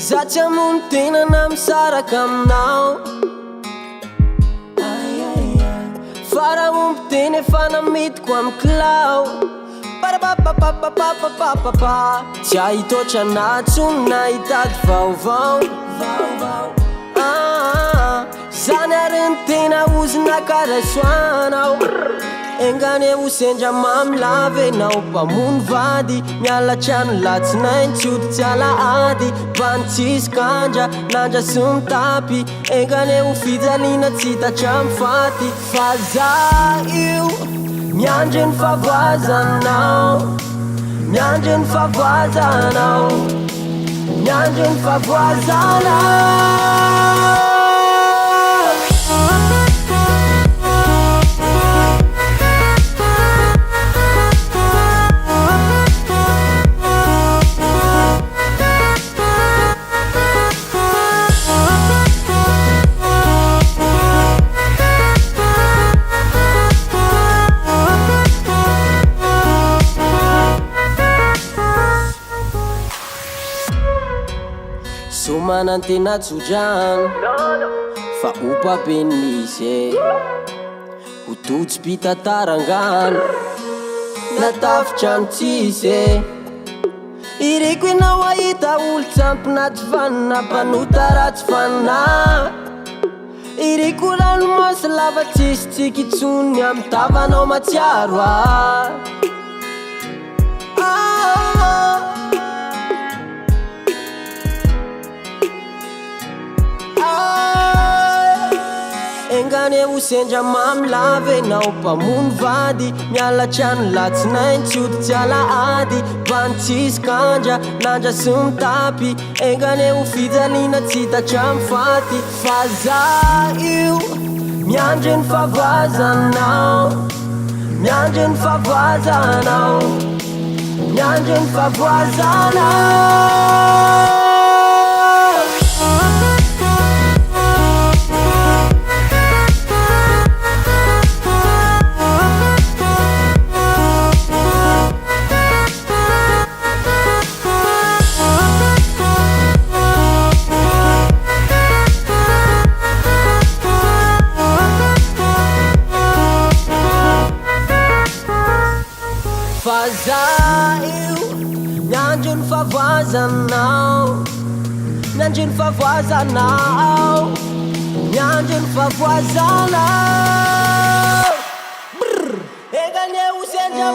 za tsy hamono tena na misaraka aminao faramombo teny efa namitiko amy kilao parapapapapapapapapa tsy ahitotra natsony na hitady vaovao zany ary ny tena ozina karasoanao engane ho sendra mamilave nao mpamono vady mialatrano latsinainy tsy oditsy alahady vanitsisy kandra nandrasy mitapy engane ho fijaliana tsy hitatraminy faty fa za io miandry ny favoazanao miandry ny favoazanao miandry ny favoazanao somanantena tsodrano fa opapeny misy ho totsy pitatarangano natafitrano tsisy iriko enao ahita olo tsampinaty fanina mpanota ratsy fanina iriko ranomasy lava tsisy tsikitsony amy tavanao matsiaro engane ho sendra mamilave nao mpamono vady mialatrano latsinainy tsy oditsy alahady vanitsisy kandra nandrasy mitapy engane ho fijaliana tsy hitatraminy faty fa za io miandry ny favoazanao miandry ny favoazanao miandry ny favoazanao za io miandry ny favoazanao miandry ny favoazanao miandry ny favoazanao engane ho sendra